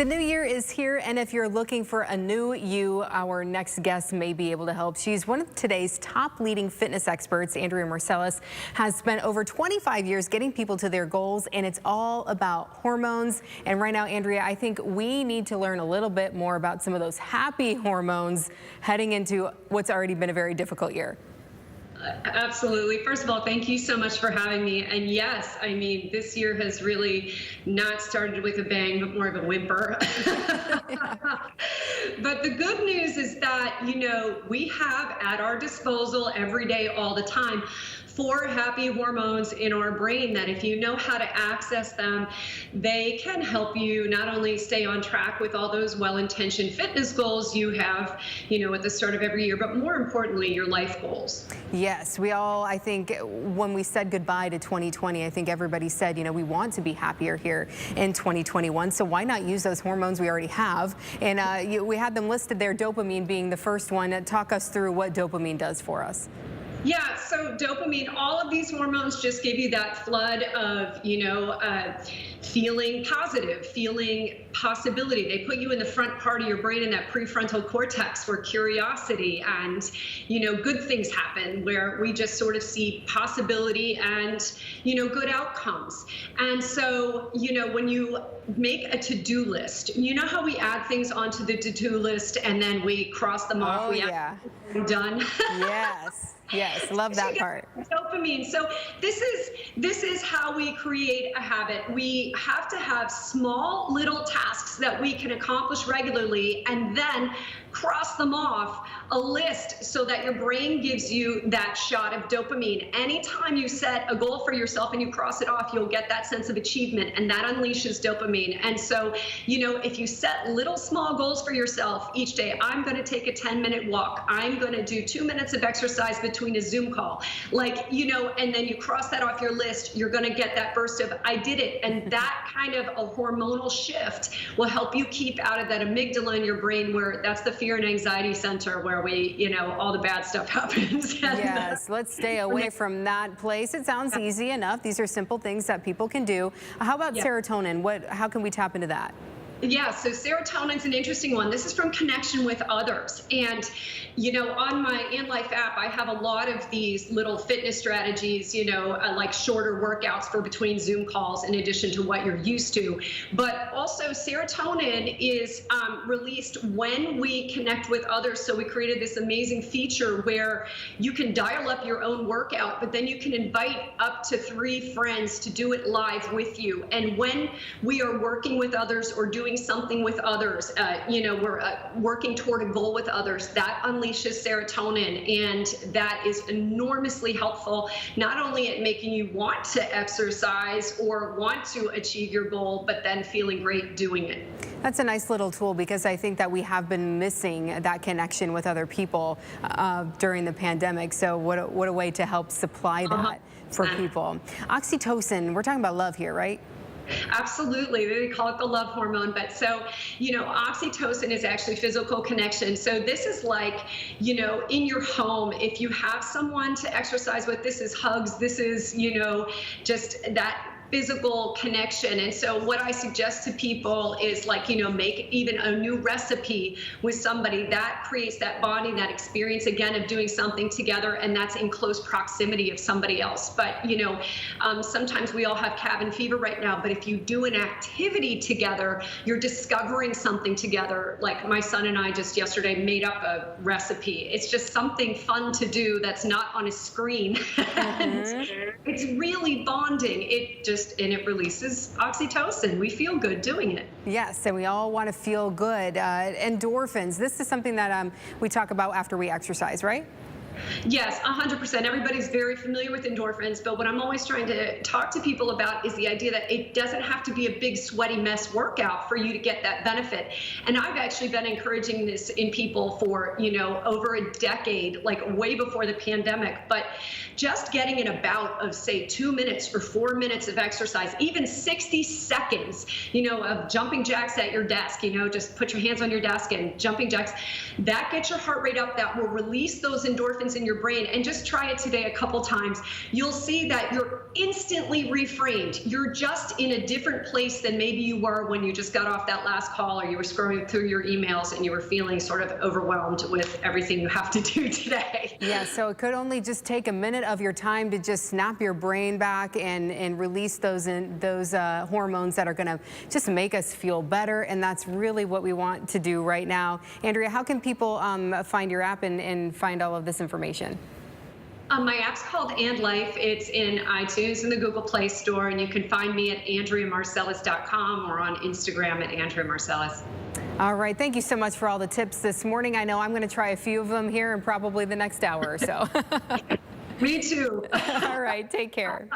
The new year is here, and if you're looking for a new you, our next guest may be able to help. She's one of today's top leading fitness experts. Andrea Marcellus has spent over 25 years getting people to their goals, and it's all about hormones. And right now, Andrea, I think we need to learn a little bit more about some of those happy hormones heading into what's already been a very difficult year. Absolutely. First of all, thank you so much for having me. And yes, I mean, this year has really not started with a bang, but more of a whimper. But the good news is that, we have at our disposal every day, all the time, 4 happy hormones in our brain that if you know how to access them, they can help you not only stay on track with all those well-intentioned fitness goals you have, at the start of every year, but more importantly, your life goals. Yes, we all, I think, when we said goodbye to 2020, I think everybody said, we want to be happier here in 2021. So why not use those hormones we already have? And we had them listed there, dopamine being the first one. Talk us through what dopamine does for us. Yeah, so dopamine, all of these hormones just give you that flood of, feeling positive, feeling possibility. They put you in the front part of your brain in that prefrontal cortex where curiosity and, good things happen, where we just sort of see possibility and, good outcomes. And so, when you make a to-do list, you know how we add things onto the to-do list and then we cross them off. Oh, yeah. Done. Yes. Yes, love that part. Dopamine. So this is how we create a habit. We have to have small little tasks that we can accomplish regularly and then cross them off a list so that your brain gives you that shot of dopamine. Anytime you set a goal for yourself and you cross it off, you'll get that sense of achievement, and that unleashes dopamine. And so, if you set little small goals for yourself each day, I'm going to take a 10-minute walk. I'm going to do 2 minutes of exercise between a Zoom call. And then you cross that off your list, you're going to get that burst of, I did it. And that kind of a hormonal shift will help you keep out of that amygdala in your brain, where that's the fear and anxiety center where we, all the bad stuff happens. Yes, let's stay away from that place. It sounds easy enough. These are simple things that people can do. How about serotonin? How can we tap into that? Yeah, so serotonin's an interesting one. This is from connection with others. And, on my In Life app, I have a lot of these little fitness strategies, like shorter workouts for between Zoom calls in addition to what you're used to. But also serotonin is released when we connect with others. So we created this amazing feature where you can dial up your own workout, but then you can invite up to 3 friends to do it live with you. And when we are working with others or doing something with others, we're working toward a goal with others, that unleashes serotonin, and that is enormously helpful, not only at making you want to exercise or want to achieve your goal, but then feeling great doing it. That's a nice little tool, because I think that we have been missing that connection with other people during the pandemic. So what a way to help supply that for people. Oxytocin, we're talking about love here, right? Absolutely. They call it the love hormone. But so, oxytocin is actually physical connection. So this is like, in your home, if you have someone to exercise with, this is hugs. This is, just that physical connection. And so what I suggest to people is make even a new recipe with somebody that creates that bonding, that experience again of doing something together, and that's in close proximity of somebody else. But sometimes we all have cabin fever right now, but if you do an activity together, you're discovering something together. Like my son and I just yesterday made up a recipe. It's just something fun to do that's not on a screen. And it's really bonding. And it releases oxytocin. We feel good doing it. Yes, and we all want to feel good. Endorphins, this is something that we talk about after we exercise, right? Yes, 100%. Everybody's very familiar with endorphins, but what I'm always trying to talk to people about is the idea that it doesn't have to be a big sweaty mess workout for you to get that benefit. And I've actually been encouraging this in people for, over a decade, like way before the pandemic. But just getting in a bout of, say, 2 minutes or 4 minutes of exercise, even 60 seconds, of jumping jacks at your desk, just put your hands on your desk and jumping jacks, that gets your heart rate up. That will release those endorphins endorphins in your brain. And just try it today a couple times. You'll see that you're instantly reframed. You're just in a different place than maybe you were when you just got off that last call, or you were scrolling through your emails and you were feeling sort of overwhelmed with everything you have to do today. Yeah, so it could only just take a minute of your time to just snap your brain back and release those hormones that are going to just make us feel better, and that's really what we want to do right now. Andrea, how can people find your app and find all of this information? My app's called And Life. It's in iTunes and the Google Play Store, and you can find me at AndreaMarcellus.com or on Instagram at Andrea Marcellus. All right, thank you so much for all the tips this morning. I know I'm going to try a few of them here in probably the next hour or so. Me too. All right, take care.